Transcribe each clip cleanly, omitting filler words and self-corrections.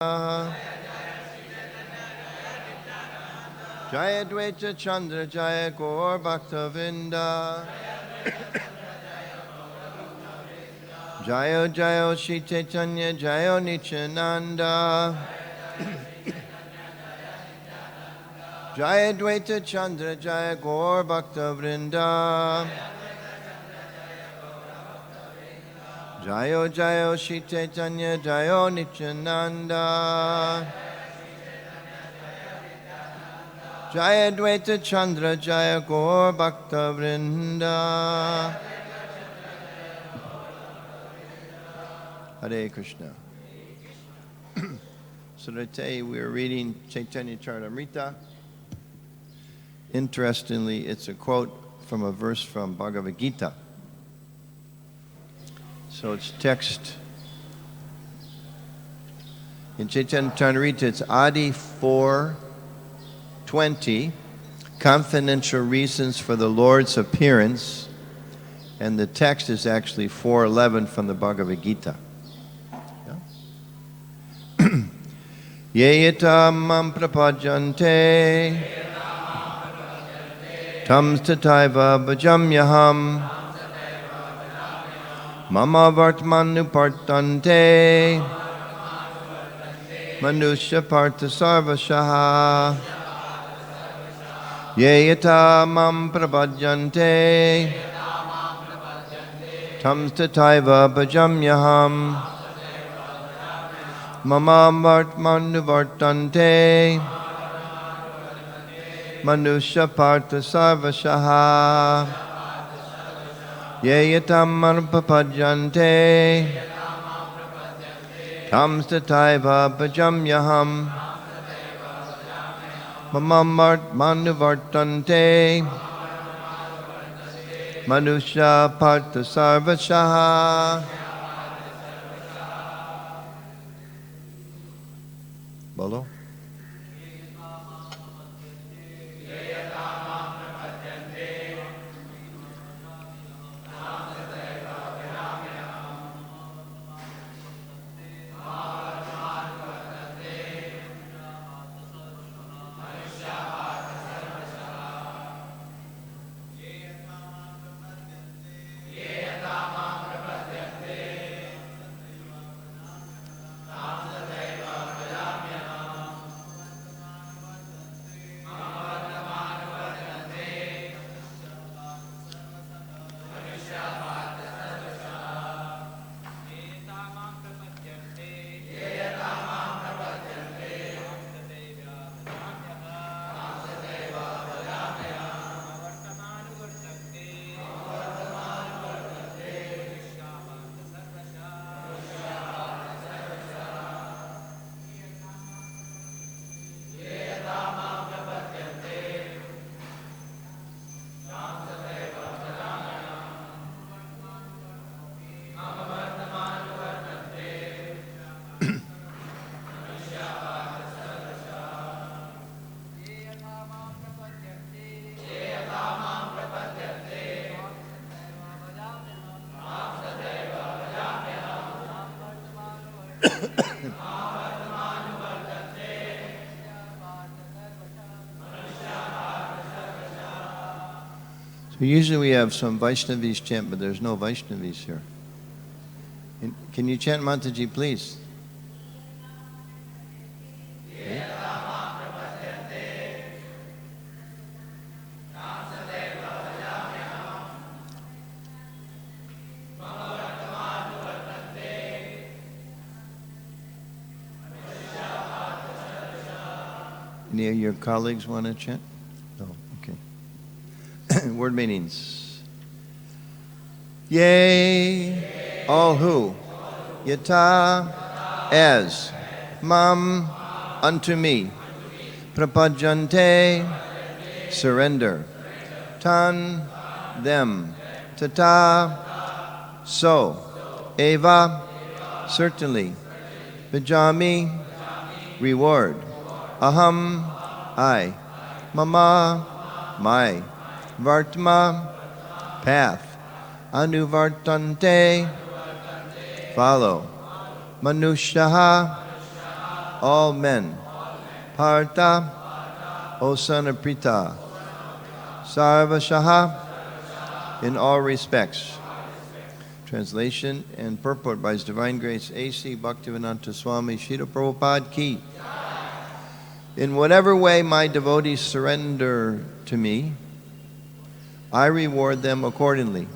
Jaya Dvaita Chandra Jaya Gaur Bhakta Vinda. Jaya Jaya Shri Chaitanya Jaya Nityananda. Jaya Dvaita Chandra Jaya Gaur Bhakta Vrinda. Jaya Jaya Shri Chaitanya Jaya Nityananda. Jaya Dvaita Chandra Jaya Gaur Bhakta Vrinda. Hare Krishna. So today we are reading Chaitanya Charitamrita. Interestingly, it's a quote from a verse from Bhagavad-gita. So it's text in Chaitanya Charitamrita. It's Adi 4:20, confidential reasons for the Lord's appearance, and the text is actually 4:11 from the Bhagavad-gita. Yeyata mam prapajante tam tataiva bhajamyaham mama vartmanu partante manusya partha sarvashaha yeyata mam prapajante tam tataiva bhajamyaham Mama Vartmanu Vartante Manusya Partha Sarvashaha Yeyatam Marupapajante Tam Stataiva Bhajamyaham Mama Vartmanu Vartante Manusya Partha Sarvashaha. Bolo. So usually we have some Vaishnavis chant, but there's no Vaishnavis here. Can you chant Mataji, please? Okay. Any of your colleagues want to chant? No, okay. Word meanings. Yea, all who, yata, as, mam, unto me, prapajante, surrender, tan, them, tata, so, eva, certainly, vijami, reward, aham, I, mama, my, vartma, path, anuvartante, follow, manushaha, all men. Partha, O son of Prita. Sarvashaha, in all respects. Translation and purport by His Divine Grace A.C. Bhaktivedanta Swami Srila Prabhupada Ki. In whatever way my devotees surrender to me, I reward them accordingly.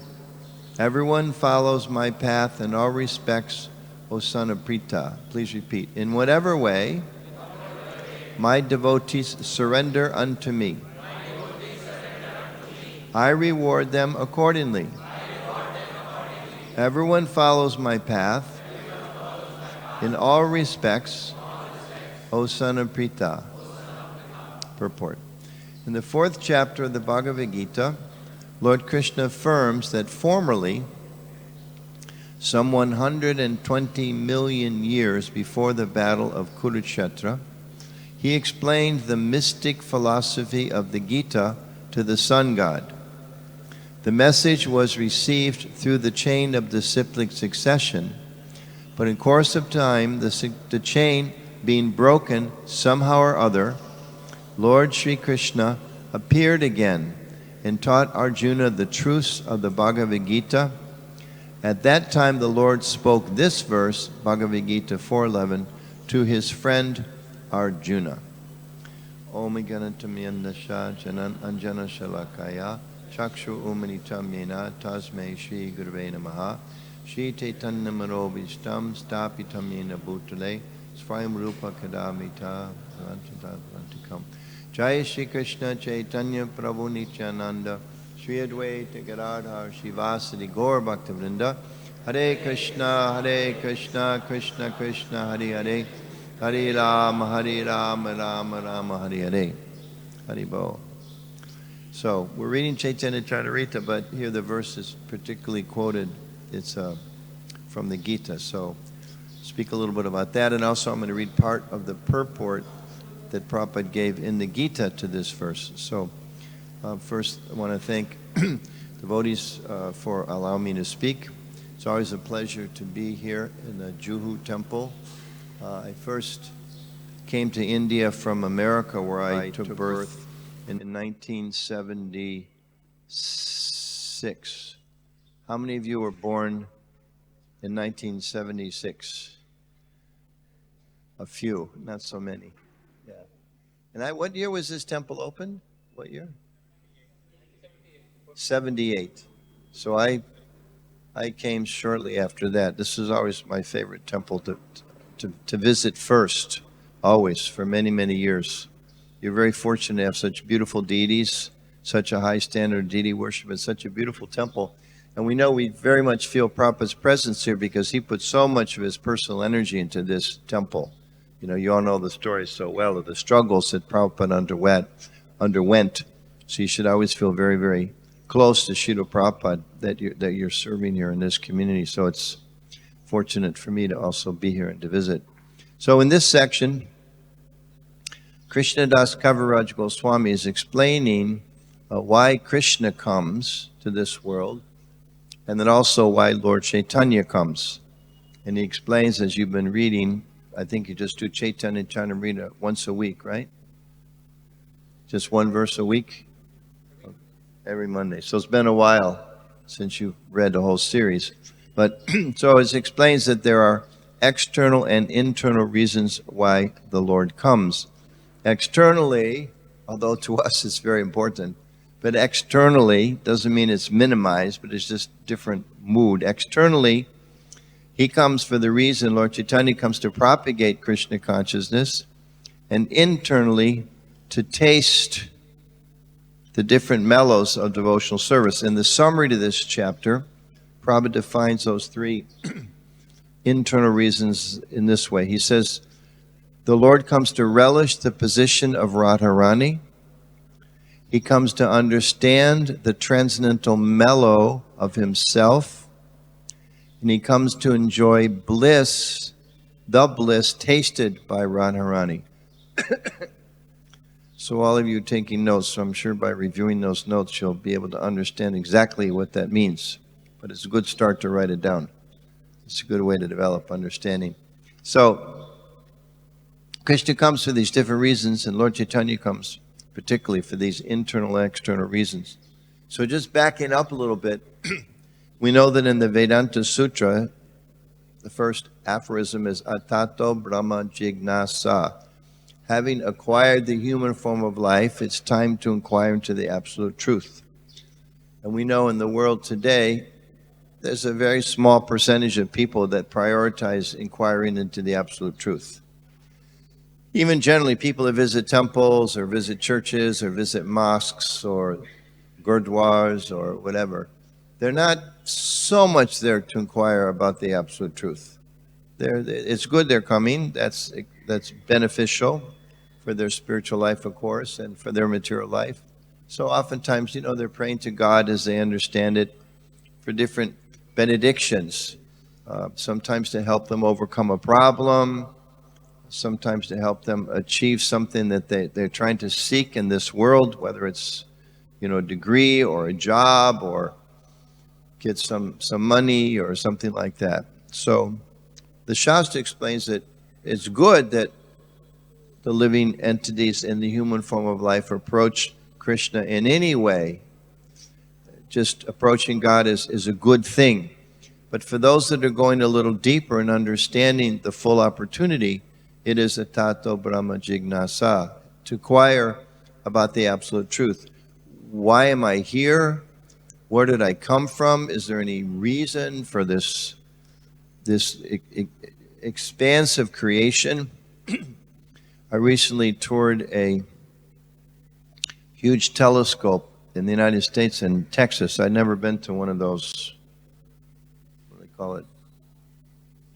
Everyone follows my path in all respects, O son of Prita. Please repeat. In whatever way my devotees surrender unto me, I reward them accordingly. Everyone follows my path in all respects, O son of Prita. Purport. In the 4th chapter of the Bhagavad-gita, Lord Krishna affirms that formerly, some 120 million years before the battle of Kurukshetra, he explained the mystic philosophy of the Gita to the sun god. The message was received through the chain of disciplic succession, but in course of time, the chain being broken somehow or other, Lord Sri Krishna appeared again and taught Arjuna the truths of the Bhagavad-gita. At that time, the Lord spoke this verse, Bhagavad-gita 4:11, to his friend Arjuna. Om Ganantamyandasha Janan Anjana Shalakaya Chakshu Umanitam Yena Tasmei Shri Gurve Namaha Shri Chaitanya Manobishtam Stapitam Yena Bhutale Svayam Rupa Kadamita Vantikam Jai Shri Krishna Chaitanya Prabhu Nityananda Shri Advaita Gadadhar Shivasadi Gaur Bhaktivinoda Hare Krishna Krishna Krishna Hare Hare Hare Rama Rama Rama Hare Hare. Hare Bo. So we're reading Chaitanya Charitamrita, but here the verse is particularly quoted. It's from the Gita. So speak a little bit about that, and also I'm going to read part of the purport that Prabhupada gave in the Gita to this verse. So first I want to thank devotees for allowing me to speak. It's always a pleasure to be here in the Juhu temple. I first came to India from America, where I took birth in 1976. How many of you were born in 1976? A few, not so many. Yeah. And what year was this temple opened? What year? 78. So I came shortly after that. This is always my favorite temple to visit first, always, for many, many years. You're very fortunate to have such beautiful deities, such a high standard of deity worship, and such a beautiful temple. And we know we very much feel Prabhupada's presence here because he put so much of his personal energy into this temple. You know, you all know the story so well of the struggles that Prabhupada underwent. So you should always feel very, very close to Srila Prabhupada that you're serving here in this community. So it's fortunate for me to also be here and to visit. So in this section, Krishnadas Kaviraj Goswami is explaining why Krishna comes to this world, and then also why Lord Chaitanya comes. And he explains, as you've been reading, I think you just do Chaitanya Charitamrita once a week, right? Just one verse a week? Every Monday. So it's been a while since you've read the whole series. But so it explains that there are external and internal reasons why the Lord comes. Externally, although to us it's very important, but externally doesn't mean it's minimized, but it's just different mood. Externally, he comes for the reason, Lord Chaitanya comes to propagate Krishna consciousness, and internally to taste the different mellows of devotional service. In the summary to this chapter, Prabhupada defines those three internal reasons in this way. He says, the Lord comes to relish the position of Radharani. He comes to understand the transcendental mellow of himself. And he comes to enjoy bliss, the bliss tasted by Radharani. So all of you taking notes, so I'm sure by reviewing those notes, you'll be able to understand exactly what that means. But it's a good start to write it down. It's a good way to develop understanding. So, Krishna comes for these different reasons, and Lord Chaitanya comes particularly for these internal and external reasons. So just backing up a little bit, we know that in the Vedanta Sutra, the first aphorism is Atato Brahma Jignasa. Having acquired the human form of life, it's time to inquire into the absolute truth. And we know in the world today, there's a very small percentage of people that prioritize inquiring into the absolute truth. Even generally, people that visit temples or visit churches or visit mosques or gurdwaras or whatever, they're not so much there to inquire about the absolute truth. It's good they're coming. That's beneficial for their spiritual life, of course, and for their material life. So oftentimes, they're praying to God as they understand it for different benedictions, sometimes to help them overcome a problem, sometimes to help them achieve something that they're trying to seek in this world, whether it's, a degree or a job or get some money or something like that. So the Shastra explains that it's good that the living entities in the human form of life approach Krishna in any way. Just approaching God is a good thing. But for those that are going a little deeper and understanding the full opportunity, it is a tato brahma jignasa, to inquire about the absolute truth. Why am I here? Where did I come from? Is there any reason for this expansive creation? I recently toured a huge telescope in the United States and Texas. I'd never been to one of those, what do they call it?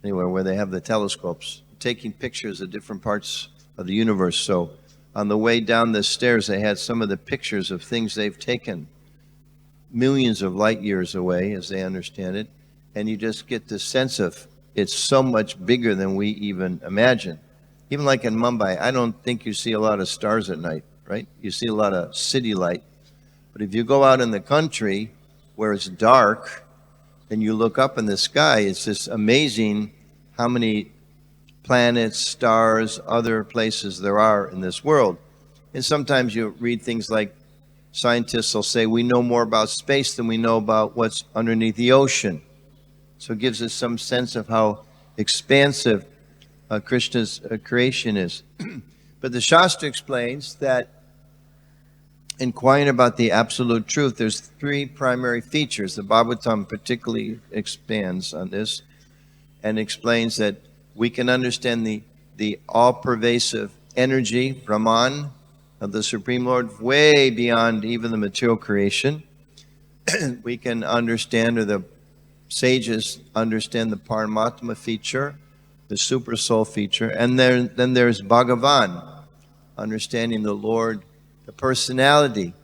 Anywhere where they have the telescopes, taking pictures of different parts of the universe. So on the way down the stairs, they had some of the pictures of things they've taken millions of light years away, as they understand it. And you just get the sense of it's so much bigger than we even imagine. Even like in Mumbai, I don't think you see a lot of stars at night, right? You see a lot of city light. But if you go out in the country where it's dark and you look up in the sky, it's just amazing how many planets, stars, other places there are in this world. And sometimes you read things like scientists will say, we know more about space than we know about what's underneath the ocean. So it gives us some sense of how expansive Krishna's creation is. But the Shastra explains that inquiring about the absolute truth, there's three primary features. The Bhagavatam particularly expands on this and explains that we can understand the all-pervasive energy, Brahman, of the Supreme Lord, way beyond even the material creation. We can understand, or the sages understand, the Paramatma feature, the Super Soul feature, and then there's Bhagavan, understanding the Lord, the personality.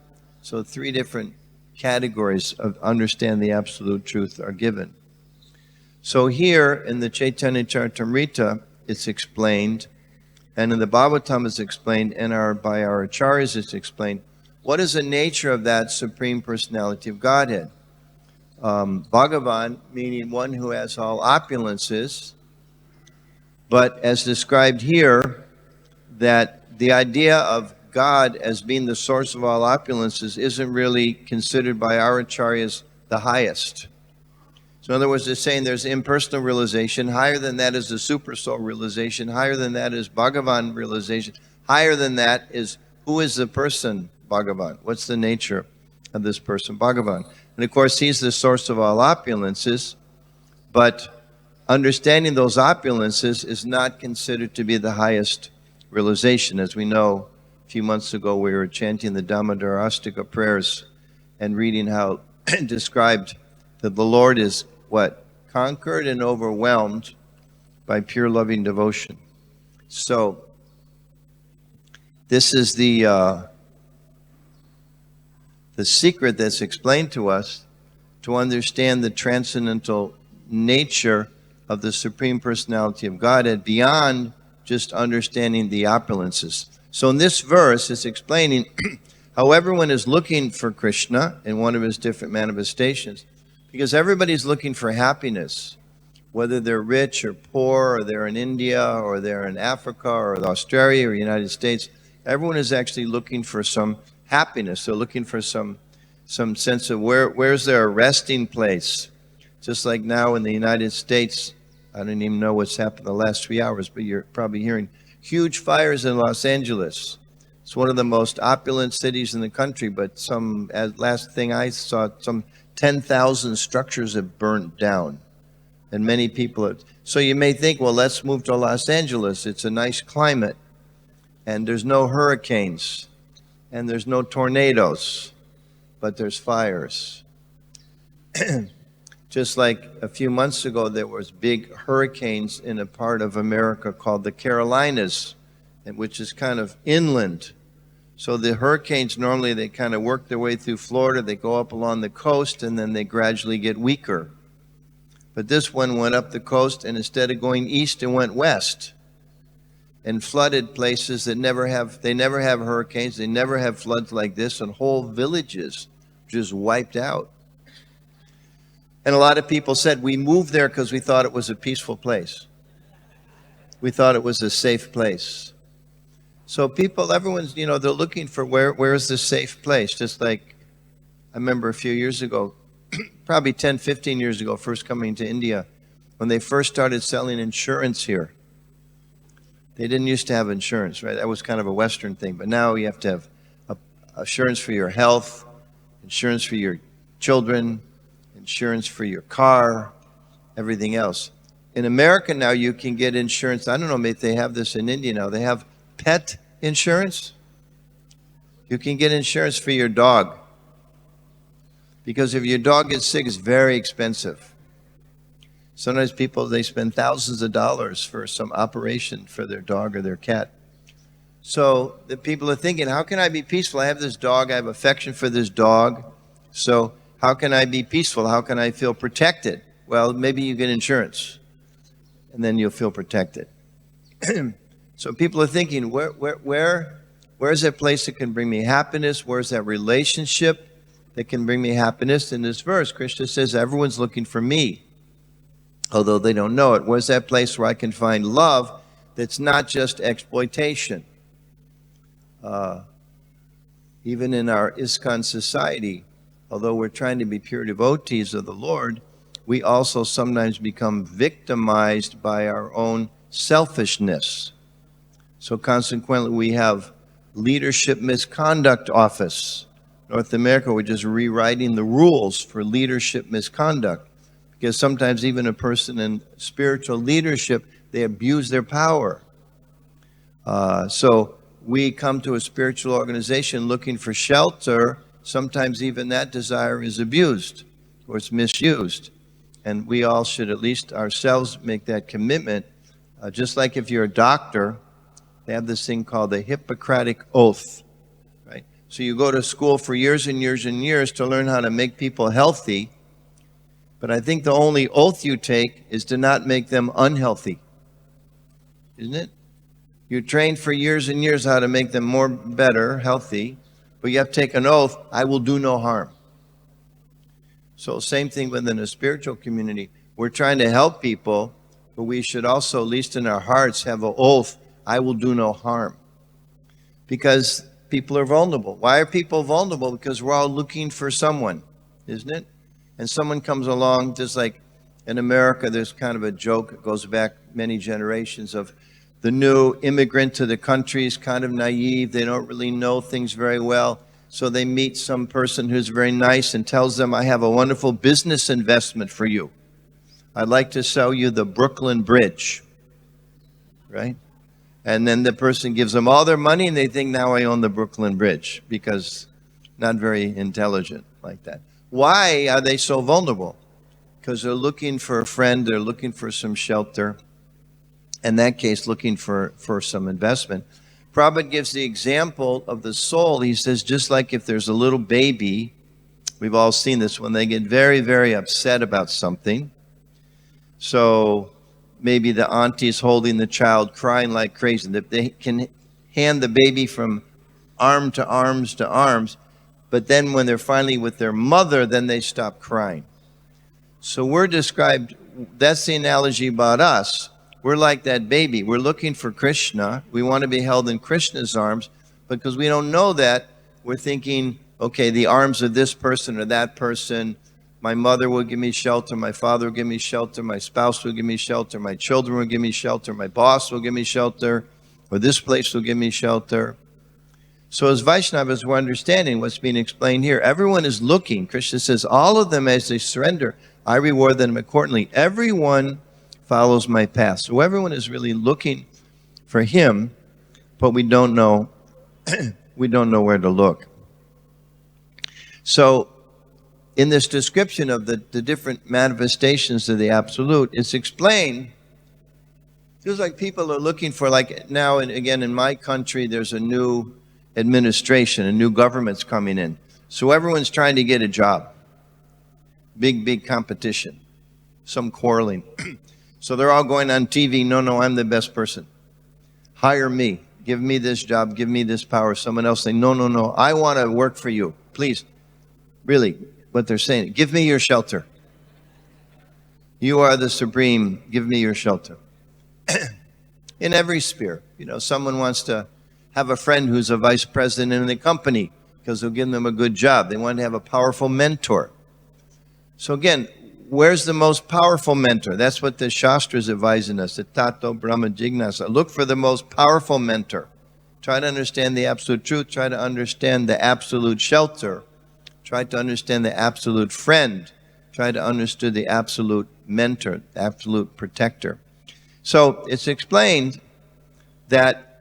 So three different categories of understand the absolute truth are given. So here in the Chaitanya Charitamrita, it's explained, and in the Bhagavatam it's explained, and by our acharyas it's explained, what is the nature of that Supreme Personality of Godhead? Bhagavan, meaning one who has all opulences, but as described here, that the idea of God as being the source of all opulences isn't really considered by our acharyas the highest. So in other words, they're saying there's impersonal realization. Higher than that is the super soul realization. Higher than that is Bhagavan realization. Higher than that is, who is the person, Bhagavan? What's the nature of this person, Bhagavan? And of course, he's the source of all opulences, but understanding those opulences is not considered to be the highest realization. As we know, a few months ago, we were chanting the Damodara Astika prayers and reading how described that the Lord is what? Conquered and overwhelmed by pure loving devotion. So this is the secret that's explained to us to understand the transcendental nature of the Supreme Personality of Godhead beyond just understanding the opulences. So in this verse, it's explaining how everyone is looking for Krishna in one of his different manifestations, because everybody's looking for happiness. whether they're rich or poor, or they're in India, or they're in Africa, or Australia, or United States. Everyone is actually looking for some happiness. They're looking for some sense of where's their resting place. Just like now in the United States, I don't even know what's happened the last 3 hours, but you're probably hearing huge fires in Los Angeles. It's one of the most opulent cities in the country, but last thing I saw, some 10,000 structures have burnt down. And many people have. So you may think, well, let's move to Los Angeles. It's a nice climate. And there's no hurricanes. And there's no tornadoes. But there's fires. Just like a few months ago, there was big hurricanes in a part of America called the Carolinas, which is kind of inland. So the hurricanes, normally they kind of work their way through Florida. They go up along the coast, and then they gradually get weaker. But this one went up the coast, and instead of going east, it went west and flooded places that never have hurricanes. They never have floods like this, and whole villages just wiped out. And a lot of people said, we moved there because we thought it was a peaceful place. We thought it was a safe place. So everyone's, they're looking for where's the safe place? Just like I remember a few years ago, probably 10, 15 years ago, first coming to India, when they first started selling insurance here. They didn't used to have insurance, right? That was kind of a Western thing. But now you have to have insurance for your health, insurance for your children, insurance for your car, everything else. In America now, you can get insurance. I don't know if they have this in India now. They have pet insurance. You can get insurance for your dog. Because if your dog gets sick, it's very expensive. Sometimes they spend thousands of dollars for some operation for their dog or their cat. So the people are thinking, how can I be peaceful? I have this dog. I have affection for this dog. So how can I be peaceful? How can I feel protected? Well, maybe you get insurance, and then you'll feel protected. So people are thinking, where's that place that can bring me happiness? Where's that relationship that can bring me happiness? In this verse, Krishna says, everyone's looking for me, although they don't know it. Where's that place where I can find love that's not just exploitation? Even in our ISKCON society, although we're trying to be pure devotees of the Lord, we also sometimes become victimized by our own selfishness. So consequently, we have Leadership Misconduct Office. North America, we're just rewriting the rules for leadership misconduct, because sometimes even a person in spiritual leadership, they abuse their power. So we come to a spiritual organization looking for shelter. Sometimes even that desire is abused or it's misused. And we all should at least ourselves make that commitment. Just like if you're a doctor, they have this thing called the Hippocratic Oath, right? So you go to school for years and years and years to learn how to make people healthy. But I think the only oath you take is to not make them unhealthy. Isn't it? You train for years and years how to make them better, healthy. But you have to take an oath, I will do no harm. So same thing within a spiritual community. We're trying to help people, but we should also, at least in our hearts, have an oath, I will do no harm. Because people are vulnerable. Why are people vulnerable? Because we're all looking for someone, isn't it? And someone comes along, just like in America, there's kind of a joke that goes back many generations of the new immigrant to the country is kind of naive. They don't really know things very well. So they meet some person who's very nice and tells them, I have a wonderful business investment for you. I'd like to sell you the Brooklyn Bridge, right? And then the person gives them all their money and they think, now I own the Brooklyn Bridge, because not very intelligent like that. Why are they so vulnerable? Because they're looking for a friend, they're looking for some shelter. In that case, looking for some investment. Prabhupada gives the example of the soul. He says, just like if there's a little baby, we've all seen this, when they get very, very upset about something. So maybe the auntie's holding the child, crying like crazy. They can hand the baby from arm to arms to arms, but then when they're finally with their mother, then they stop crying. So we're described that's the analogy about us. We're like that baby. We're looking for Krishna. We want to be held in Krishna's arms. Because we don't know that, we're thinking, okay, the arms of this person or that person. My mother will give me shelter. My father will give me shelter. My spouse will give me shelter. My children will give me shelter. My boss will give me shelter. Or this place will give me shelter. So as Vaishnavas, we're understanding what's being explained here. Everyone is looking. Krishna says, all of them as they surrender, I reward them accordingly. Everyone follows my path. So everyone is really looking for him, but we don't know where to look. So in this description of the different manifestations of the Absolute, it's explained, feels like people are looking for, like now and again in my country, there's a new administration, a new government's coming in. So everyone's trying to get a job. Big competition. Some quarreling. So they're all going on TV, no, I'm the best person. Hire me. Give me this job. Give me this power. Someone else saying, no, I want to work for you. Please. Really, what they're saying, give me your shelter. You are the supreme. Give me your shelter. In every sphere. Someone wants to have a friend who's a vice president in a company because they'll give them a good job. They want to have a powerful mentor. So again, where's the most powerful mentor? That's what the Shastra is advising us. The Tato Brahma Jignasa. Look for the most powerful mentor. Try to understand the absolute truth. Try to understand the absolute shelter. Try to understand the absolute friend. Try to understand the absolute mentor, the absolute protector. So it's explained that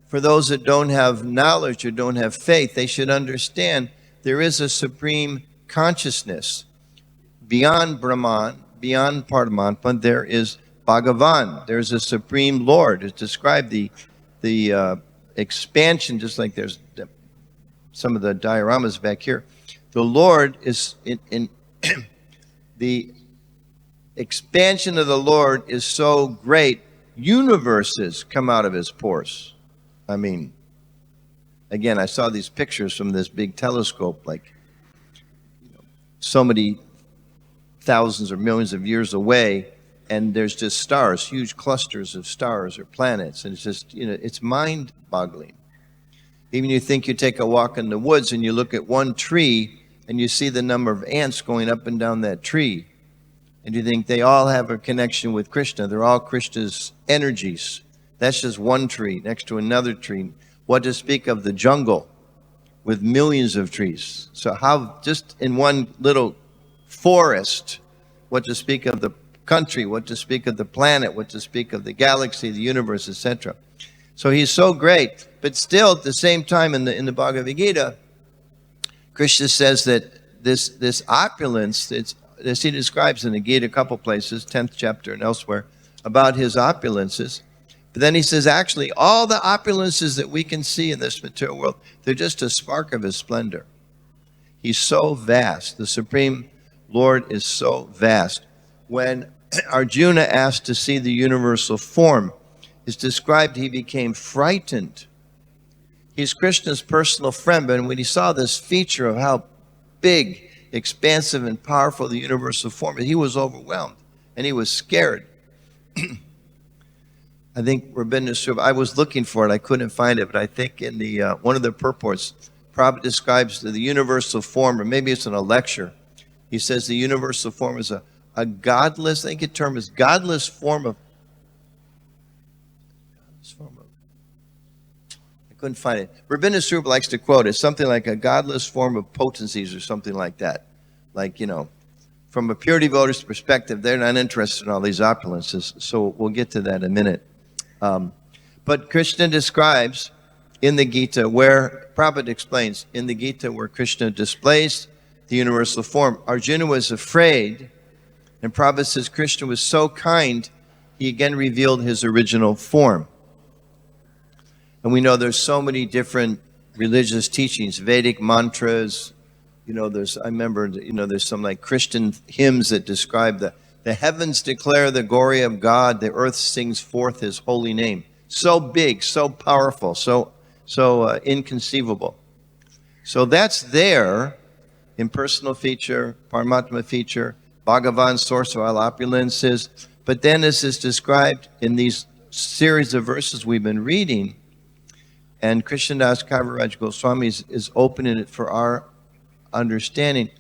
for those that don't have knowledge or don't have faith, they should understand there is a supreme consciousness. Beyond Brahman, beyond Paramatma, there is Bhagavan. There's a supreme Lord. It's described the expansion, just like there's some of the dioramas back here. The Lord is in the expansion of the Lord is so great, universes come out of his pores. I mean, again, I saw these pictures from this big telescope, like so many thousands or millions of years away, and there's just stars, huge clusters of stars or planets, and it's just, it's mind-boggling. Even you think you take a walk in the woods and you look at one tree and you see the number of ants going up and down that tree, and you think they all have a connection with Krishna. They're all Krishna's energies. That's just one tree next to another tree. What to speak of the jungle with millions of trees. So how just in one little forest, what to speak of the country, what to speak of the planet, what to speak of the galaxy, the universe, etc. So he's so great, but still at the same time in the Bhagavad-gita, Krishna says that this opulence, as he describes in the Gita a couple places, 10th chapter and elsewhere, about his opulences. But then he says, actually, all the opulences that we can see in this material world, they're just a spark of his splendor. He's so vast. The Supreme Lord is so vast. When Arjuna asked to see the universal form, it's described he became frightened. He's Krishna's personal friend, but when he saw this feature of how big, expansive, and powerful the universal form is, he was overwhelmed, and he was scared. I think Rabindranath, I was looking for it, I couldn't find it, but I think in the one of the purports, Prabhu describes the universal form, or maybe it's in a lecture. He says the universal form is a godless, I think the term is godless form of, I couldn't find it. Rabindranath likes to quote it, something like a godless form of potencies or something like that. Like, from a pure devotee's perspective, they're not interested in all these opulences, so we'll get to that in a minute. But Krishna describes in the Gita where, Prabhupada explains, in the Gita where Krishna displays the universal form, Arjuna was afraid, and Prabhupada says Krishna was so kind, he again revealed his original form. And we know there's so many different religious teachings, Vedic mantras, there's some like Christian hymns that describe the heavens declare the glory of God, the earth sings forth his holy name. So big, so powerful, so inconceivable. So that's there in personal feature, Paramatma feature, Bhagavan, source of all opulences. But then as is described in these series of verses we've been reading, and Krishnadas Kaviraj Goswami is opening it for our understanding.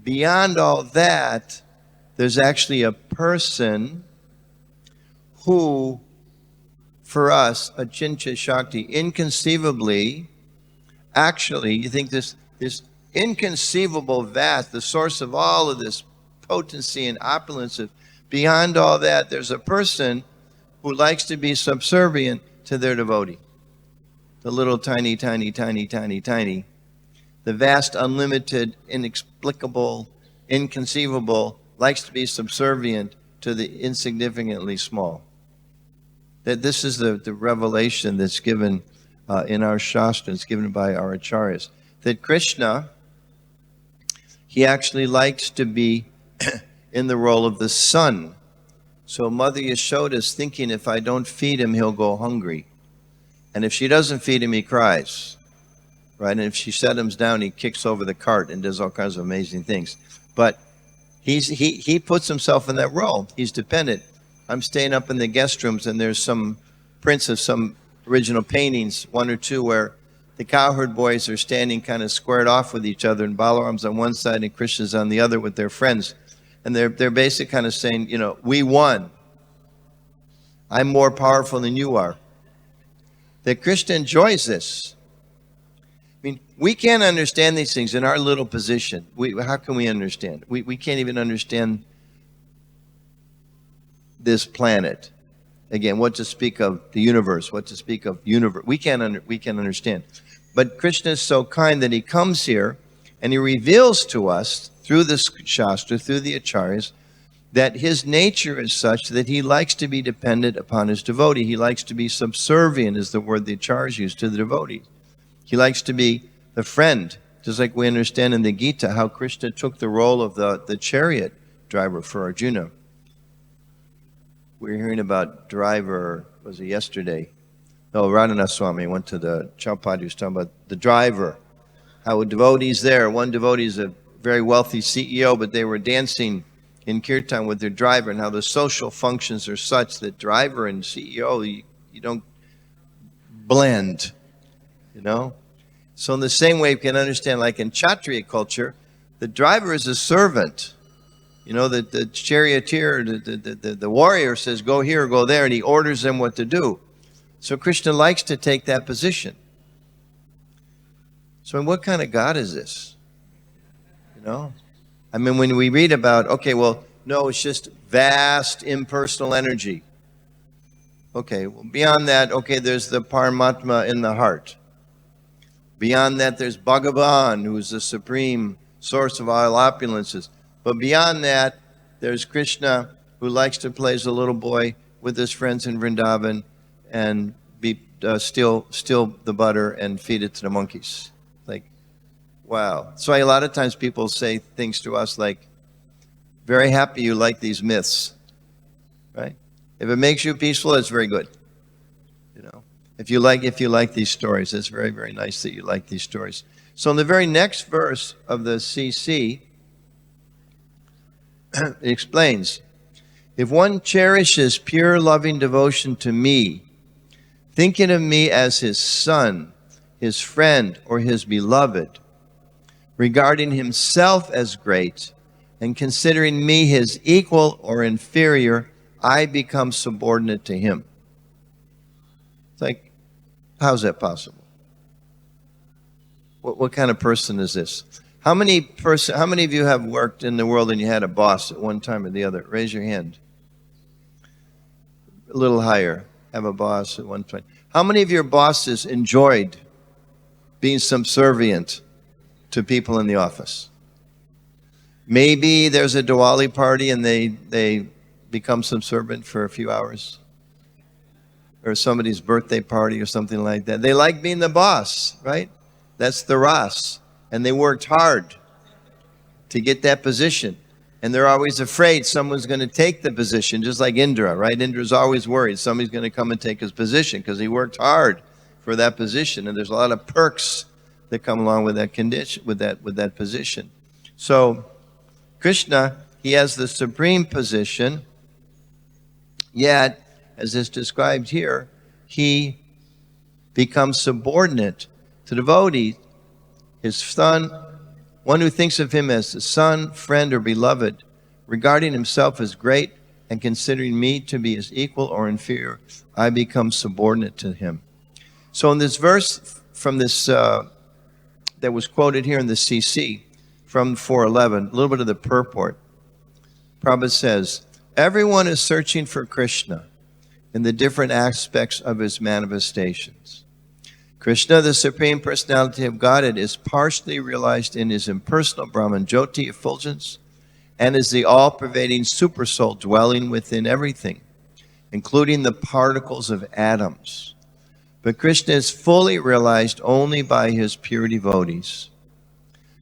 Beyond all that, there's actually a person who, for us, Achintya Shakti, inconceivably, actually, you think this inconceivable vast, the source of all of this potency and opulence, beyond all that, there's a person who likes to be subservient to their devotee. The little tiny, the vast, unlimited, inexplicable, inconceivable, likes to be subservient to the insignificantly small. That this is the revelation that's given in our Shastras, given by our acharyas. That Krishna, he actually likes to be in the role of the son. So Mother Yashoda is thinking, if I don't feed him, he'll go hungry. And if she doesn't feed him, he cries. Right? And if she set him down, he kicks over the cart and does all kinds of amazing things. But he puts himself in that role. He's dependent. I'm staying up in the guest rooms, and there's some prints of some original paintings, one or two, where the cowherd boys are standing kind of squared off with each other, and Balaram's on one side and Krishna's on the other with their friends. And they're basically kind of saying, you know, we won. I'm more powerful than you are. That Krishna enjoys this. I mean, we can't understand these things in our little position. How can we understand? We can't even understand this planet. Again, what to speak of the universe, what to speak of universe. We can't understand. But Krishna is so kind that he comes here and he reveals to us through the Shastra, through the acharyas, that his nature is such that he likes to be dependent upon his devotee. He likes to be subservient, is the word the acharyas use, to the devotee. He likes to be the friend, just like we understand in the Gita how Krishna took the role of the chariot driver for Arjuna. We were hearing about driver, was it yesterday? No, Radhanath Swami went to the Chowpatty, he was talking about the driver, how a devotee's there. One devotee is a very wealthy CEO, but they were dancing in kirtan with their driver, and how the social functions are such that driver and CEO, you don't blend, you know? So in the same way, you can understand, like in Kshatriya culture, the driver is a servant. You know, the charioteer, the warrior says, go here, go there, and he orders them what to do. So Krishna likes to take that position. So what kind of God is this? You know? I mean, when we read about, okay, well, no, it's just vast impersonal energy. Okay, well, beyond that, okay, there's the Paramatma in the heart. Beyond that, there's Bhagavan, who's the supreme source of all opulences. But beyond that, there's Krishna, who likes to play as a little boy with his friends in Vrindavan and steal the butter and feed it to the monkeys. Like, wow. So a lot of times people say things to us like, very happy you like these myths, right? If it makes you peaceful, it's very good. You know, if you like these stories, it's very, very nice that you like these stories. So in the very next verse of the CC, it explains, if one cherishes pure loving devotion to me, thinking of me as his son, his friend, or his beloved, regarding himself as great, and considering me his equal or inferior, I become subordinate to him. It's like, how's that possible? What kind of person is this? How many of you have worked in the world and you had a boss at one time or the other? Raise your hand. A little higher. Have a boss at one time. How many of your bosses enjoyed being subservient to people in the office? Maybe there's a Diwali party and they become subservient for a few hours. Or somebody's birthday party or something like that. They like being the boss, right? That's the Ras. And they worked hard to get that position. And they're always afraid someone's going to take the position, just like Indra, right? Indra's always worried somebody's going to come and take his position because he worked hard for that position. And there's a lot of perks that come along with that condition, with that position. So Krishna, he has the supreme position, yet, as is described here, he becomes subordinate to devotees, his son, one who thinks of him as a son, friend, or beloved, regarding himself as great and considering me to be his equal or inferior, I become subordinate to him. So in this verse from this that was quoted here in the CC from 411, a little bit of the purport, Prabhupada says, everyone is searching for Krishna in the different aspects of his manifestations. Krishna, the Supreme Personality of Godhead, is partially realized in his impersonal Brahman Jyoti effulgence and is the all-pervading supersoul dwelling within everything, including the particles of atoms. But Krishna is fully realized only by his pure devotees.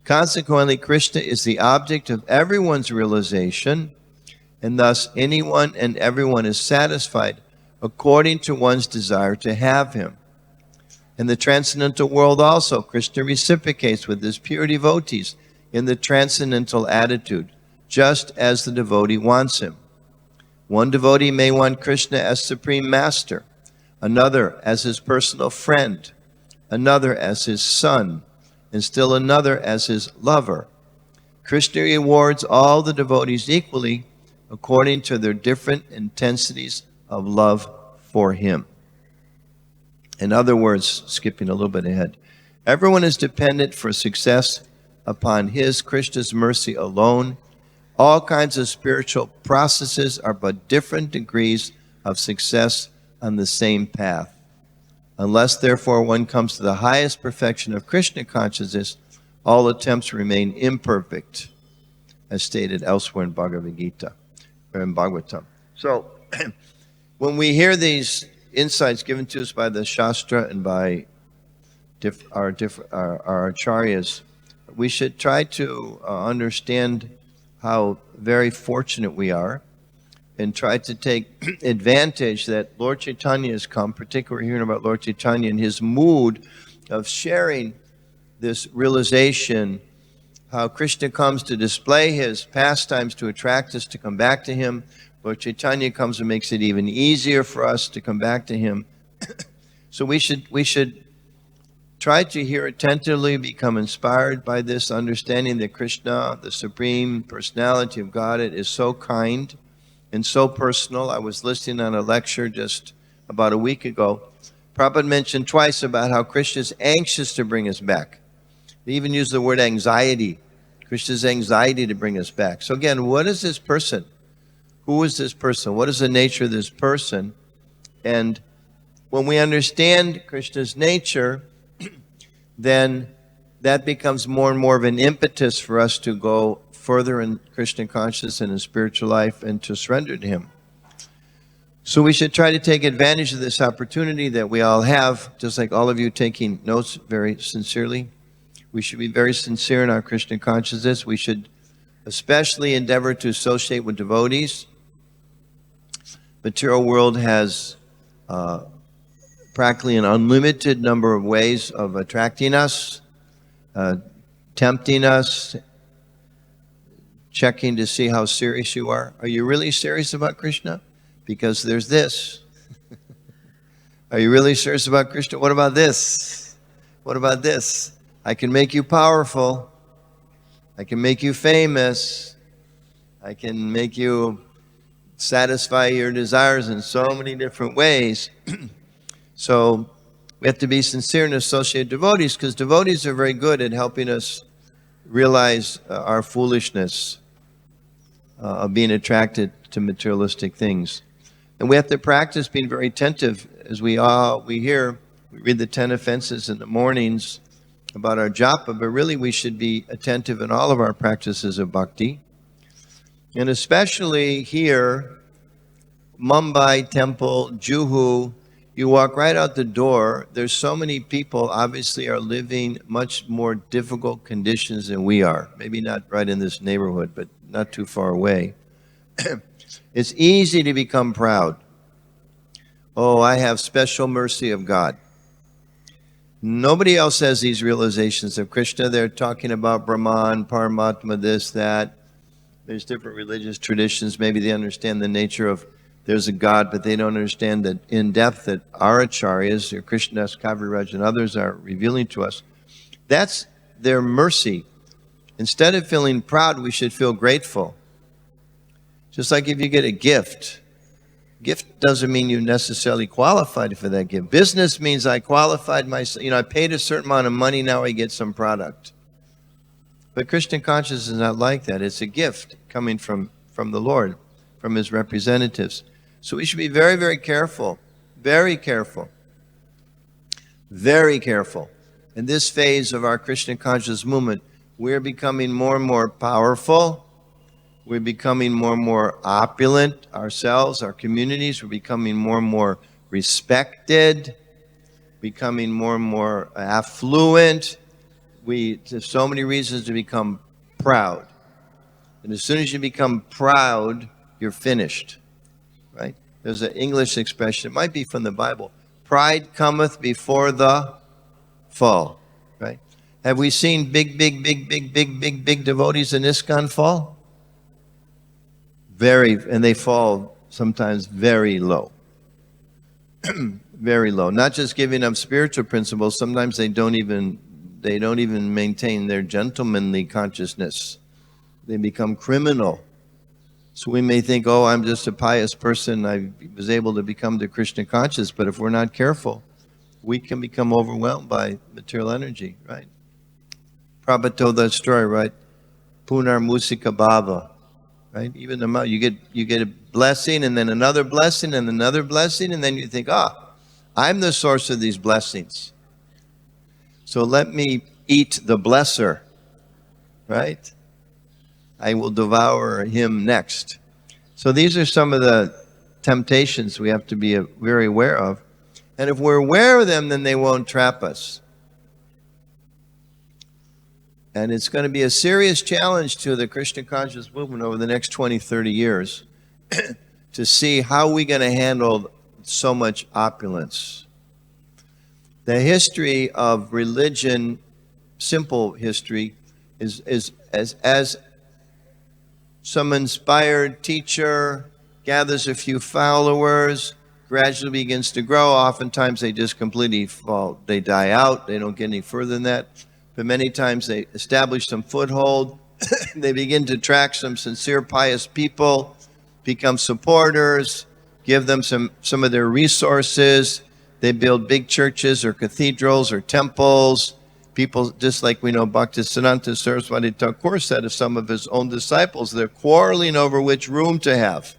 Consequently, Krishna is the object of everyone's realization, and thus anyone and everyone is satisfied according to one's desire to have him. In the transcendental world also, Krishna reciprocates with his pure devotees in the transcendental attitude, just as the devotee wants him. One devotee may want Krishna as Supreme Master, another as his personal friend, another as his son, and still another as his lover. Krishna rewards all the devotees equally according to their different intensities of love for him. In other words, skipping a little bit ahead, everyone is dependent for success upon his, Krishna's mercy alone. All kinds of spiritual processes are but different degrees of success on the same path. Unless, therefore, one comes to the highest perfection of Krishna consciousness, all attempts remain imperfect, as stated elsewhere in Bhagavad-gita, or in Bhagavatam. So, when we hear these insights given to us by the Shastra and by our acharyas, we should try to understand how very fortunate we are and try to take advantage that Lord Chaitanya has come, particularly hearing about Lord Chaitanya and his mood of sharing this realization, how Krishna comes to display his pastimes to attract us to come back to him. Lord Chaitanya comes and makes it even easier for us to come back to him. So we should try to hear attentively, become inspired by this understanding that Krishna, the Supreme Personality of Godhead, is so kind and so personal. I was listening on a lecture just about a week ago. Prabhupada mentioned twice about how Krishna is anxious to bring us back. They even use the word anxiety. Krishna's anxiety to bring us back. So again, what is this person? Who is this person? What is the nature of this person? And when we understand Krishna's nature, then that becomes more and more of an impetus for us to go further in Krishna consciousness and in spiritual life and to surrender to him. So we should try to take advantage of this opportunity that we all have, just like all of you taking notes very sincerely. We should be very sincere in our Krishna consciousness. We should especially endeavor to associate with devotees. Material world has practically an unlimited number of ways of attracting us, tempting us, checking to see how serious you are. Are you really serious about Krishna? Because there's this. Are you really serious about Krishna? What about this? What about this? I can make you powerful. I can make you famous. I can make you satisfy your desires in so many different ways. So we have to be sincere and associate devotees, because devotees are very good at helping us realize our foolishness of being attracted to materialistic things. And we have to practice being very attentive as we read the 10 offenses in the mornings about our japa, but really we should be attentive in all of our practices of bhakti. And especially here, Mumbai Temple, Juhu, you walk right out the door, there's so many people obviously are living much more difficult conditions than we are. Maybe not right in this neighborhood, but not too far away. It's easy to become proud. Oh, I have special mercy of God. Nobody else has these realizations of Krishna. They're talking about Brahman, Paramatma, this, that. There's different religious traditions. Maybe they understand the nature of there's a God, but they don't understand that in depth that our acharyas, your Krishnadas, Kaviraj, and others are revealing to us. That's their mercy. Instead of feeling proud, we should feel grateful. Just like if you get a gift doesn't mean you necessarily qualified for that gift. Business means I qualified myself. I paid a certain amount of money, now I get some product. But Krishna consciousness is not like that. It's a gift coming from the Lord, from his representatives. So we should be very, very careful. Very careful. Very careful. In this phase of our Krishna conscious movement, we're becoming more and more powerful. We're becoming more and more opulent ourselves, our communities. We're becoming more and more respected, becoming more and more affluent. There's so many reasons to become proud. And as soon as you become proud, you're finished, right? There's an English expression, it might be from the Bible. Pride cometh before the fall, right? Have we seen big devotees in ISKCON fall? And they fall sometimes very low. Very low. Not just giving up spiritual principles, sometimes they don't even maintain their gentlemanly consciousness. They become criminal. So we may think, oh, I'm just a pious person. I was able to become the Krishna conscious. But if we're not careful, we can become overwhelmed by material energy, right? Prabhupada told that story, right? Punar Musika Bhava, right? Even the you get a blessing and then another blessing and another blessing, and then you think, I'm the source of these blessings. So let me eat the blesser, right? I will devour him next. So these are some of the temptations we have to be very aware of. And if we're aware of them, then they won't trap us. And it's going to be a serious challenge to the Krishna conscious movement over the next 20, 30 years to see how we're going to handle so much opulence. The history of religion, simple history, is as some inspired teacher gathers a few followers, gradually begins to grow. Oftentimes they just completely fall, they die out, they don't get any further than that. But many times they establish some foothold, they begin to attract some sincere, pious people, become supporters, give them some of their resources. They build big churches or cathedrals or temples. People, just like we know Bhaktisiddhanta Saraswati Thakur said of some of his own disciples, they're quarreling over which room to have.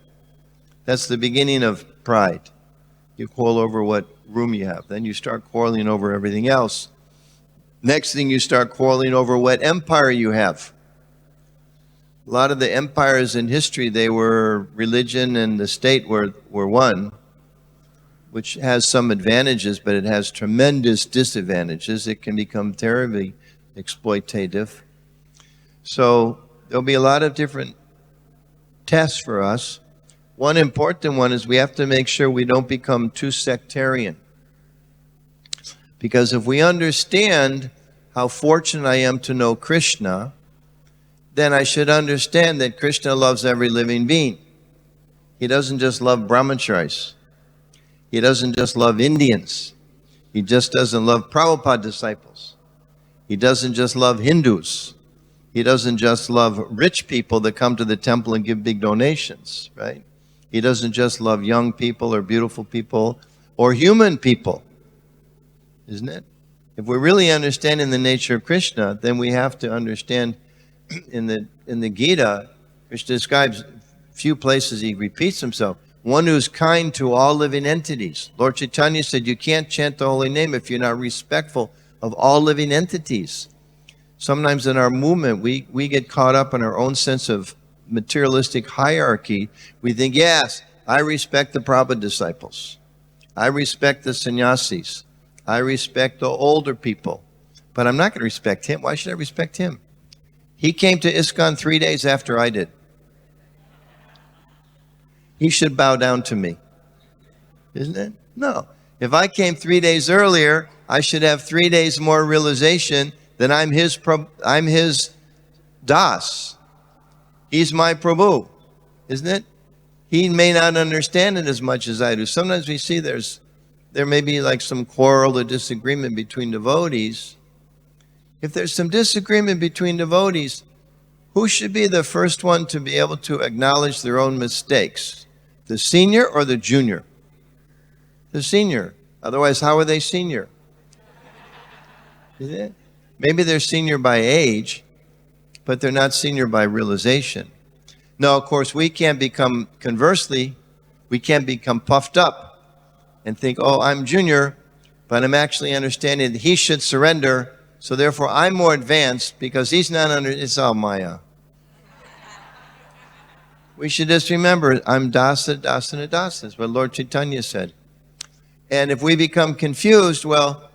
That's the beginning of pride. You quarrel over what room you have. Then you start quarreling over everything else. Next thing, you start quarreling over what empire you have. A lot of the empires in history, they were religion and the state were one, which has some advantages, but it has tremendous disadvantages. It can become terribly exploitative. So there'll be a lot of different tests for us. One important one is we have to make sure we don't become too sectarian. Because if we understand how fortunate I am to know Krishna, then I should understand that Krishna loves every living being. He doesn't just love brahmacharis. He doesn't just love Indians. He just doesn't love Prabhupada disciples. He doesn't just love Hindus. He doesn't just love rich people that come to the temple and give big donations, right? He doesn't just love young people or beautiful people or human people, isn't it? If we're really understanding the nature of Krishna, then we have to understand in the Gita, Krishna describes a few places he repeats himself. One who's kind to all living entities. Lord Chaitanya said you can't chant the holy name if you're not respectful of all living entities. Sometimes in our movement, we get caught up in our own sense of materialistic hierarchy. We think, yes, I respect the Prabhupada disciples. I respect the sannyasis. I respect the older people. But I'm not going to respect him. Why should I respect him? He came to ISKCON 3 days after I did. He should bow down to me. Isn't it? No. If I came 3 days earlier, I should have 3 days more realization that I'm his das. He's my Prabhu, isn't it? He may not understand it as much as I do. Sometimes we see there may be like some quarrel or disagreement between devotees. If there's some disagreement between devotees, who should be the first one to be able to acknowledge their own mistakes? The senior or the junior? The senior. Otherwise, how are they senior? Is it? Maybe they're senior by age, but they're not senior by realization. No, of course, conversely, we can't become puffed up and think, oh, I'm junior, but I'm actually understanding that he should surrender, so therefore I'm more advanced because he's not it's all Maya. We should just remember, I'm dasa, dasana, dasa. That's what Lord Chaitanya said. And if we become confused, well,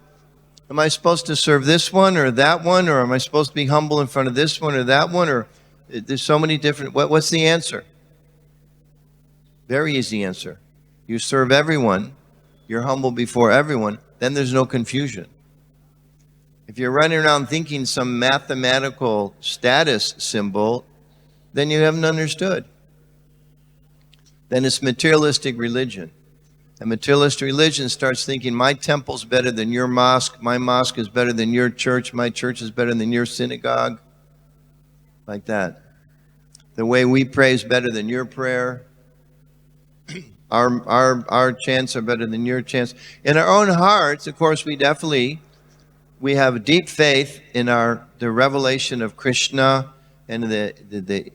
am I supposed to serve this one or that one? Or am I supposed to be humble in front of this one or that one? Or there's so many different, what's the answer? Very easy answer. You serve everyone, you're humble before everyone, then there's no confusion. If you're running around thinking some mathematical status symbol, then you haven't understood. Then it's materialistic religion. And materialistic religion starts thinking, my temple's better than your mosque, my mosque is better than your church, my church is better than your synagogue. Like that. The way we pray is better than your prayer. Our chants are better than your chants. In our own hearts, of course, we have deep faith in the revelation of Krishna and the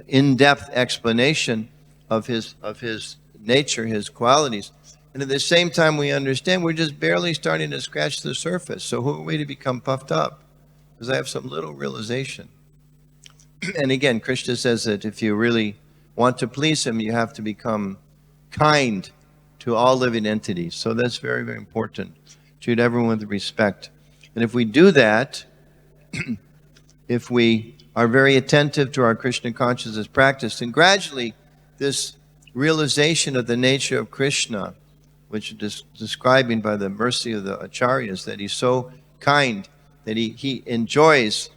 in-depth explanation of his nature, his qualities. And at the same time, we understand we're just barely starting to scratch the surface. So who are we to become puffed up? Because I have some little realization. And again, Krishna says that if you really want to please him, you have to become kind to all living entities. So that's very, very important. Treat everyone with respect. And if we do that, if we are very attentive to our Krishna consciousness practice, and gradually this realization of the nature of Krishna, which is describing by the mercy of the acharyas, that he's so kind, that he enjoys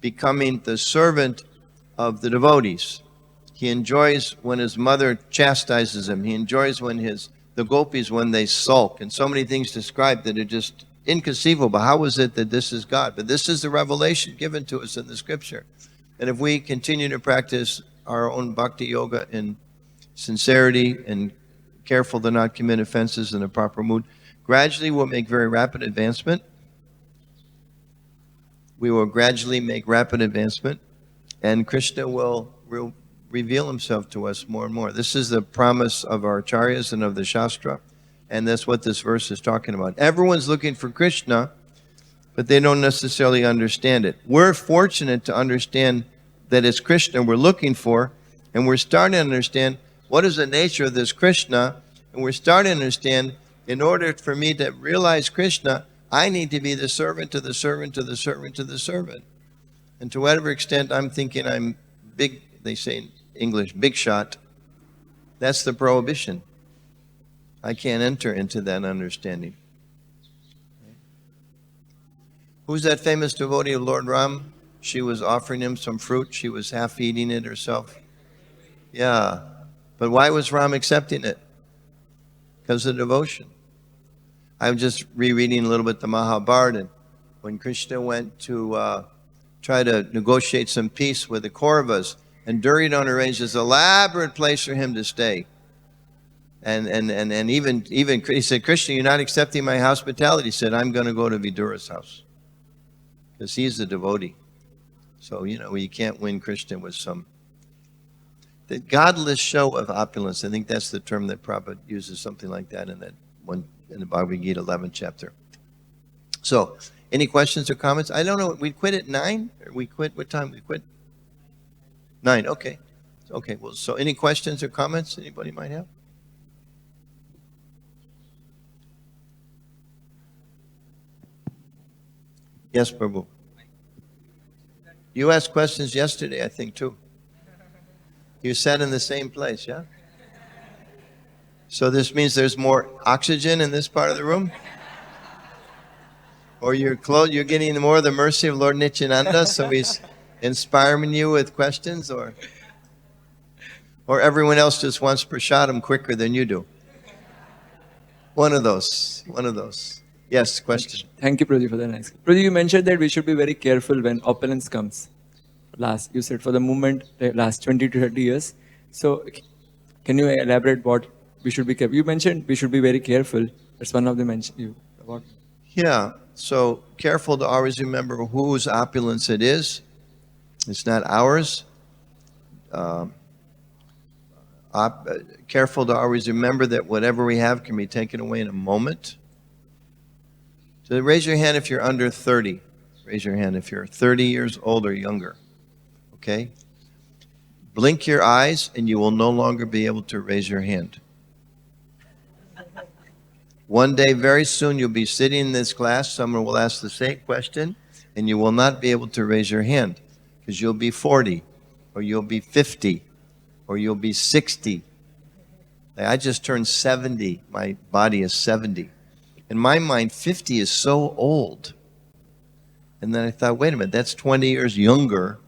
becoming the servant of the devotees. He enjoys when his mother chastises him. He enjoys when the gopis, when they sulk, and so many things described that are just inconceivable. How is it that this is God? But this is the revelation given to us in the scripture. And if we continue to practice our own bhakti yoga in sincerity and careful to not commit offenses in a proper mood, gradually we'll make very rapid advancement. We will gradually make rapid advancement, and Krishna will reveal himself to us more and more. This is the promise of our acharyas and of the Shastra, and that's what this verse is talking about. Everyone's looking for Krishna, but they don't necessarily understand it. We're fortunate to understand that it's Krishna we're looking for, and we're starting to understand what is the nature of this Krishna, and we're starting to understand, in order for me to realize Krishna, I need to be the servant to the servant to the servant to the servant. And to whatever extent I'm thinking I'm big, they say in English, big shot, that's the prohibition. I can't enter into that understanding. Who's that famous devotee of Lord Ram? She was offering him some fruit. She was half eating it herself. Yeah. But why was Ram accepting it? Because of devotion. I'm just rereading a little bit the Mahabharata. When Krishna went to try to negotiate some peace with the Kauravas, and Duryodhana arranged this elaborate place for him to stay. And even he said, Krishna, you're not accepting my hospitality. He said, I'm going to go to Vidura's house. Because he's the devotee. So, you can't win Krishna with the godless show of opulence. I think that's the term that Prabhupada uses, something like that in that one in the Bhagavad-gita 11th chapter. So, any questions or comments? I don't know. We quit at 9? Or we quit, what time we quit? 9, okay. Okay, well, so any questions or comments anybody might have? Yes, Prabhu. You asked questions yesterday, I think, too. You sat in the same place, yeah? So this means there's more oxygen in this part of the room? Or you're getting more of the mercy of Lord Nityananda, so he's inspiring you with questions, or everyone else just wants prasadam quicker than you do? One of those. Yes, question. Thank you, Prabhu, for the nice. Prabhu, you mentioned that we should be very careful when opulence comes. You said for the movement, the last 20 to 30 years. So, can you elaborate what we should be careful? You mentioned we should be very careful. That's one of the mention you about. Yeah, so careful to always remember whose opulence it is. It's not ours. Careful to always remember that whatever we have can be taken away in a moment. So raise your hand if you're under 30. Raise your hand if you're 30 years old or younger. Okay? Blink your eyes and you will no longer be able to raise your hand. One day, very soon, you'll be sitting in this class. Someone will ask the same question and you will not be able to raise your hand because you'll be 40 or you'll be 50 or you'll be 60. I just turned 70. My body is 70. In my mind, 50 is so old. And then I thought, wait a minute, that's 20 years younger.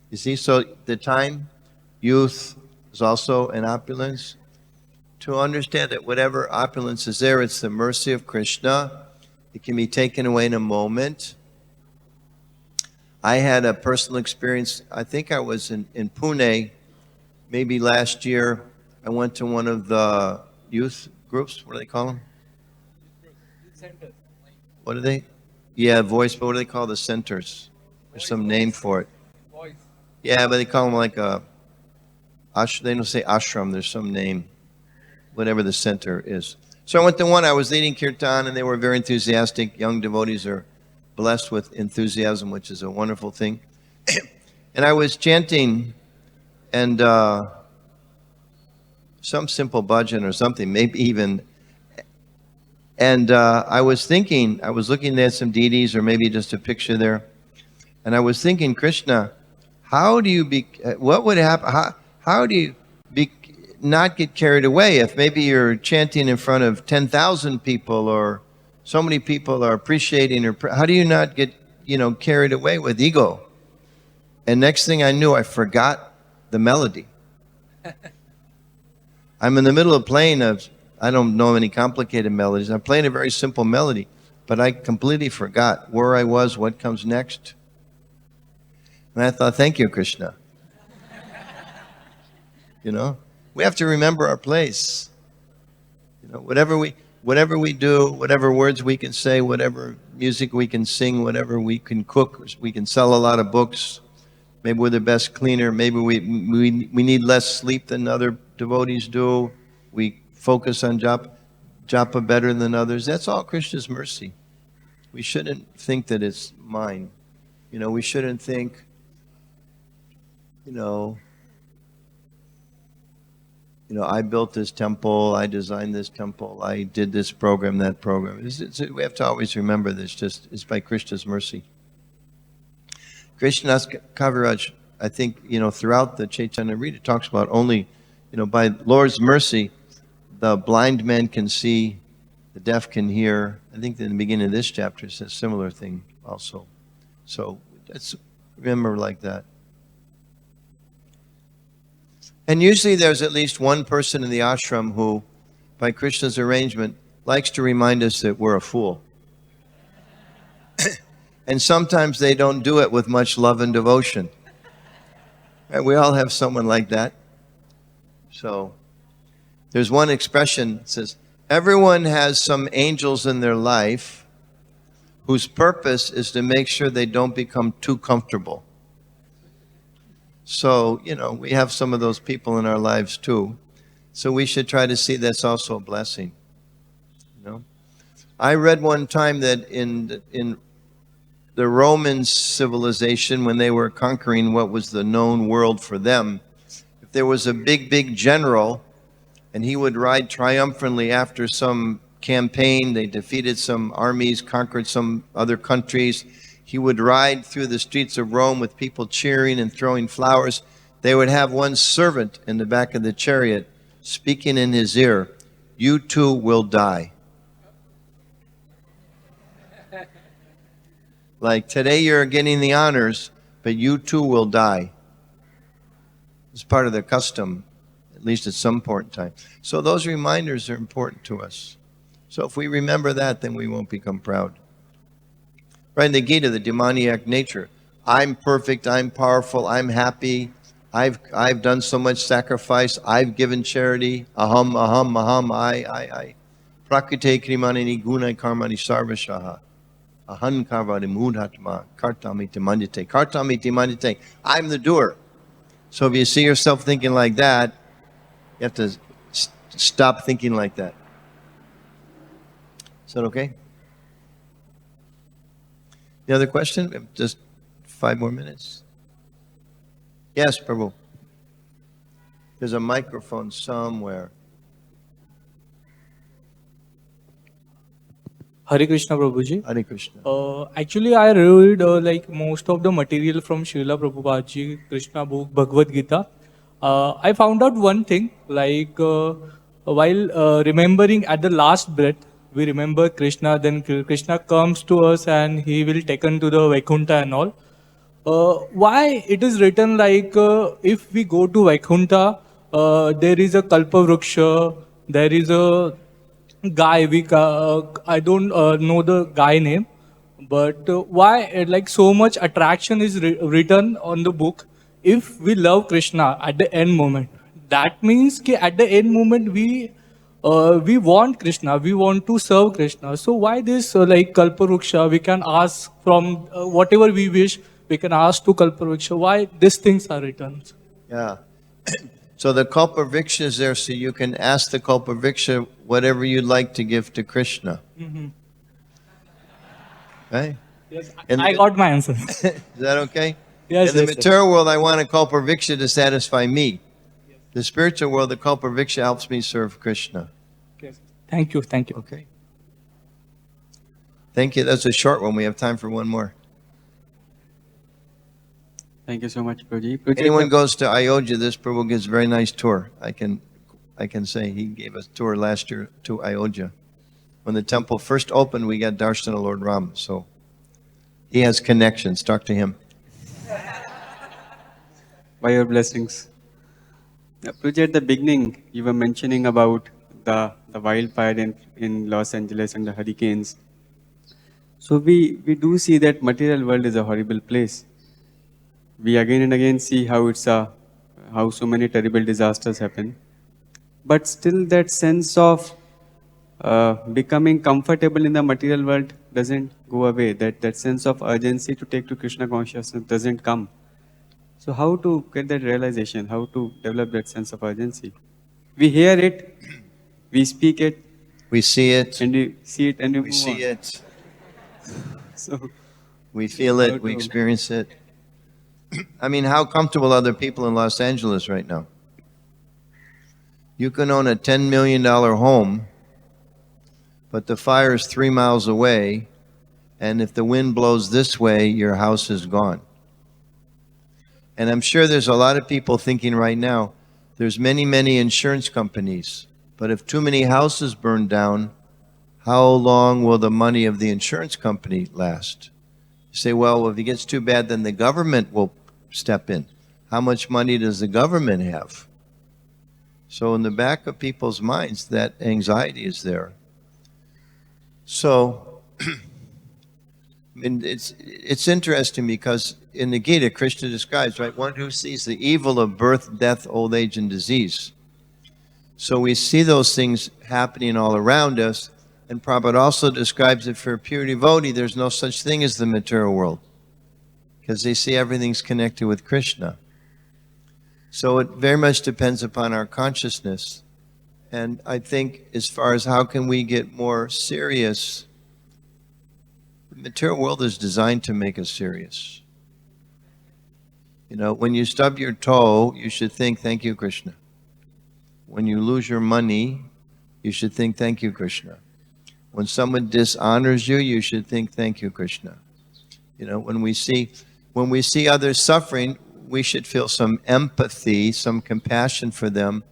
You see, so the time, youth is also an opulence. To understand that whatever opulence is there, it's the mercy of Krishna. It can be taken away in a moment. I had a personal experience. I think I was in Pune, maybe last year. I went to one of the youth groups. What do they call them? Center. What are they? Yeah, voice, but what do they call the centers? There's some name for it. Voice. Yeah, but they call them like they don't say ashram, there's some name, whatever the center is. So I went to one, I was leading kirtan, and they were very enthusiastic. Young devotees are blessed with enthusiasm, which is a wonderful thing. And I was chanting, and some simple bhajan or something, maybe even. And I was thinking, I was looking at some deities, or maybe just a picture there, and I was thinking, Krishna, what would happen? How do you not get carried away if maybe you're chanting in front of 10,000 people, or so many people are appreciating, or how do you not get carried away with ego? And next thing I knew, I forgot the melody. I'm in the middle of playing I don't know any complicated melodies. I'm playing a very simple melody, but I completely forgot where I was, what comes next. And I thought, thank you, Krishna. We have to remember our place. Whatever we do, whatever words we can say, whatever music we can sing, whatever we can cook, we can sell a lot of books. Maybe we're the best cleaner. Maybe we need less sleep than other devotees do. We focus on japa better than others. That's all Krishna's mercy. We shouldn't think that it's mine. We shouldn't think, I built this temple, I designed this temple, I did this program, that program. We have to always remember this, it's by Krishna's mercy. Krishna's Kaviraj, I think, throughout the Chaitanya-rita talks about only, by Lord's mercy, the blind man can see, the deaf can hear. I think in the beginning of this chapter it says a similar thing also. So let's remember like that. And usually there's at least one person in the ashram who, by Krishna's arrangement, likes to remind us that we're a fool. And sometimes they don't do it with much love and devotion. Right? We all have someone like that. So there's one expression that says, everyone has some angels in their life whose purpose is to make sure they don't become too comfortable. So, we have some of those people in our lives too. So we should try to see that's also a blessing. I read one time that in the Roman civilization, when they were conquering what was the known world for them, if there was a big general, and he would ride triumphantly after some campaign. They defeated some armies, conquered some other countries. He would ride through the streets of Rome with people cheering and throwing flowers. They would have one servant in the back of the chariot speaking in his ear, "You too will die." Like, today you're getting the honors, but you too will die. It's part of the custom, at least at some point in time. So those reminders are important to us. So if we remember that, then we won't become proud. Right in the Gita, the demoniac nature. I'm perfect, I'm powerful, I'm happy, I've done so much sacrifice, I've given charity, aham, aham, aham, I. Prakrite krimani guna karmani sarvashaha. Ahankarvadi mudhatma kartamiti mandite. Kartamiti mandite. I'm the doer. So if you see yourself thinking like that, you have to stop thinking like that. Is that okay? The other question? Just 5 more minutes. Yes, Prabhu. There's a microphone somewhere. Hare Krishna, Prabhuji. Hare Krishna. Actually, I read like most of the material from Srila Prabhupada Krishna book, Bhagavad-gita. I found out one thing, like while remembering at the last breath, we remember Krishna, then Krishna comes to us and he will taken to the Vaikuntha and all. Why it is written like if we go to Vaikuntha, there is a Kalpavruksha, there is a guy, I don't know the guy name, but why like so much attraction is written on the book if we love Krishna at the end moment? That means ki at the end moment we want Krishna, we want to serve Krishna. So why this like Kalparuksha? We can ask from whatever we wish. We can ask to Kalparuksha. Why these things are written? Yeah. So the Kalpavriksha is there so you can ask the Kalpavriksha whatever you'd like to give to Krishna. Mm-hmm. Right? Yes, And I got my answer. Is that okay? Yes, In the yes, material world, I want a Kalpavriksha to satisfy me. The spiritual world, the Kalpavriksha helps me serve Krishna. yes. Thank you, thank you. Okay. Thank you. That's a short one. We have time for one more. Thank you so much, Prabhuji. Anyone goes to Ayodhya, this Prabhu gives a very nice tour. I can say he gave us a tour last year to Ayodhya. When the temple first opened, we got Darshan of Lord Rama. So he has connections. Talk to him. By your blessings. Prabhuji, at the beginning, you were mentioning about the wildfire in Los Angeles and the hurricanes. So we do see that material world is a horrible place. We again and again see how how so many terrible disasters happen. But still that sense of becoming comfortable in the material world doesn't go away. That sense of urgency to take to Krishna consciousness doesn't come. So how to get that realization? How to develop that sense of urgency? We hear it, we speak it, We see it. and we see it, and we We move see on. it. So We feel it. We experience it. I mean, how comfortable are the people in Los Angeles right now? You can own a $10 million home, but the fire is 3 miles away, and if the wind blows this way, your house is gone. And I'm sure there's a lot of people thinking right now, there's many, many insurance companies, but if too many houses burn down, how long will the money of the insurance company last? You say, well, if it gets too bad, then the government will step in. How much money does the government have? So in the back of people's minds, that anxiety is there. So and it's interesting because in the Gita, Krishna describes, right, one who sees the evil of birth, death, old age, and disease. So we see those things happening all around us. And Prabhupada also describes it for a pure devotee, there's no such thing as the material world, because they see everything's connected with Krishna. So it very much depends upon our consciousness. And I think as far as how can we get more serious, the material world is designed to make us serious. You know, when you stub your toe, you should think, thank you, Krishna. When you lose your money, you should think, thank you, Krishna. When someone dishonors you, you should think, thank you, Krishna. You know, when we see others suffering, we should feel some empathy, some compassion for them.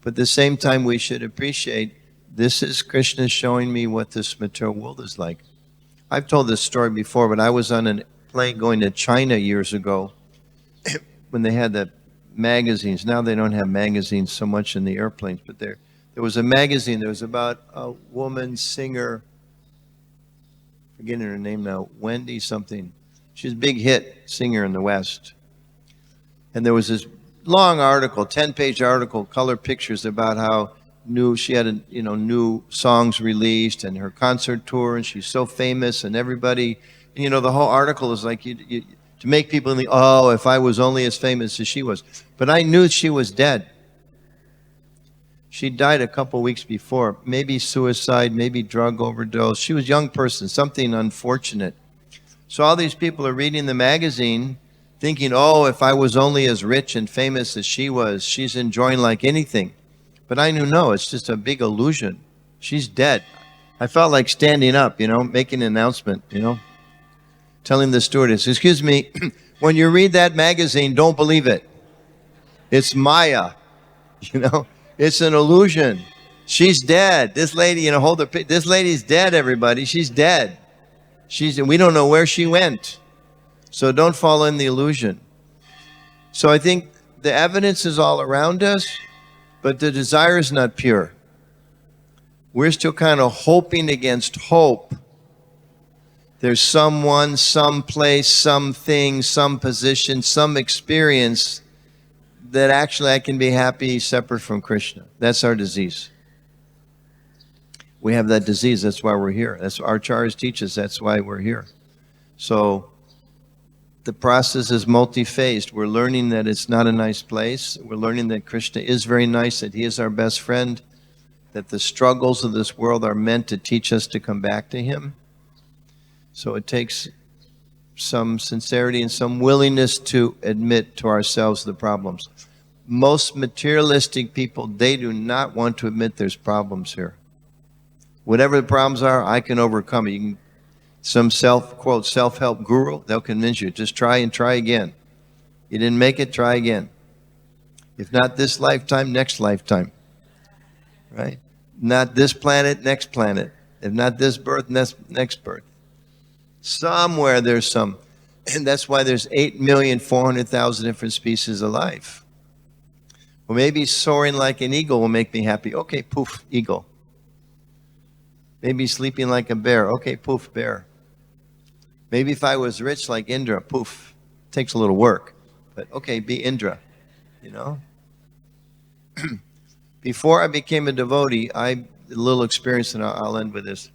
But at the same time, we should appreciate, this is Krishna showing me what this material world is like. I've told this story before, but I was on a plane going to China years ago when they had the magazines. Now they don't have magazines so much in the airplanes, but there was a magazine. There was about a woman singer, forgetting her name now, Wendy something. She's a big hit singer in the West. And there was this long article, 10-page article, color pictures about how she had new songs released and her concert tour, and she's so famous, and everybody, the whole article is like to make people think, oh, if I was only as famous as she was. But I knew she was dead. She died a couple weeks before, maybe suicide, maybe drug overdose. She was a young person, something unfortunate. So all these people are reading the magazine thinking, oh, if I was only as rich and famous as she was, she's enjoying like anything. But I knew, no, it's just a big illusion. She's dead. I felt like standing up, making an announcement, telling the stewardess, excuse me, when you read that magazine, don't believe it. It's Maya, it's an illusion. She's dead. This lady, this lady's dead, everybody. She's dead. We don't know where she went. So don't fall in the illusion. So I think the evidence is all around us, but the desire is not pure. We're still kind of hoping against hope. There's someone, some place, something, some position, some experience that actually I can be happy separate from Krishna. That's our disease. We have that disease. That's why we're here. That's what our acharyas teach us. That's why we're here. So the process is multi-phased. We're learning that it's not a nice place. We're learning that Krishna is very nice, that he is our best friend, that the struggles of this world are meant to teach us to come back to him. So it takes some sincerity and some willingness to admit to ourselves the problems. Most materialistic people, they do not want to admit there's problems here. Whatever the problems are, I can overcome it. Some quote, self-help guru, they'll convince you, just try and try again. You didn't make it, try again. If not this lifetime, next lifetime. Right? Not this planet, next planet. If not this birth, next birth. Somewhere there's some. And that's why there's 8,400,000 different species of life. Well, maybe soaring like an eagle will make me happy. Okay, poof, eagle. Maybe sleeping like a bear. Okay, poof, bear. Maybe if I was rich like Indra, poof. Takes a little work. But okay, be Indra. Before I became a devotee, I had a little experience, and I'll end with this.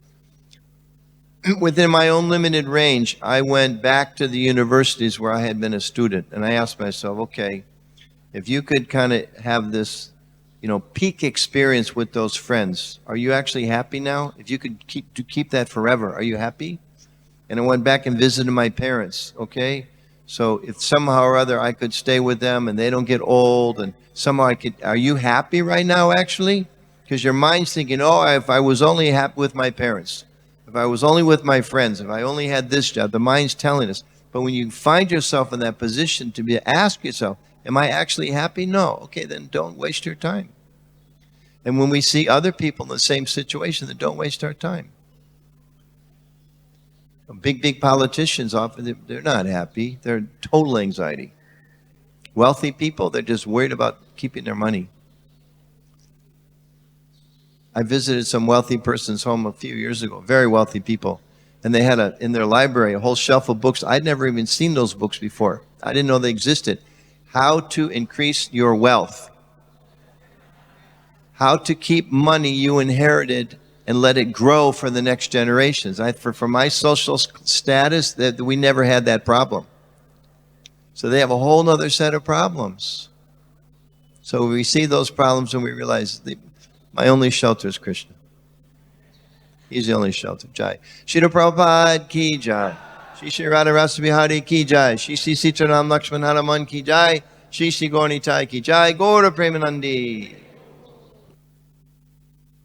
Within my own limited range, I went back to the universities where I had been a student, and I asked myself, okay, if you could kind of have this, peak experience with those friends, are you actually happy now? If you could keep that forever, are you happy? And I went back and visited my parents, okay? So if somehow or other I could stay with them and they don't get old, and somehow are you happy right now actually? Because your mind's thinking, oh, if I was only happy with my parents, if I was only with my friends, if I only had this job, the mind's telling us. But when you find yourself in that position to ask yourself, am I actually happy? No. Okay, then don't waste your time. And when we see other people in the same situation, then don't waste our time. Big politicians, often they're not happy. They're total anxiety. Wealthy people, they're just worried about keeping their money. I visited some wealthy person's home a few years ago, very wealthy people. And they had in their library a whole shelf of books. I'd never even seen those books before. I didn't know they existed. How to increase your wealth. How to keep money you inherited and let it grow for the next generations. For my social status, that we never had that problem. So they have a whole other set of problems. So we see those problems and we realize my only shelter is Krishna. He's the only shelter. Jai. Srila Prabhupada ki jai. SriSriRadhaRasbihariTemple ki jai. Shri Sitaram Lakshman Hanuman ki jai. Shri Gaura Nitai ki jai. Gaura Premanandi.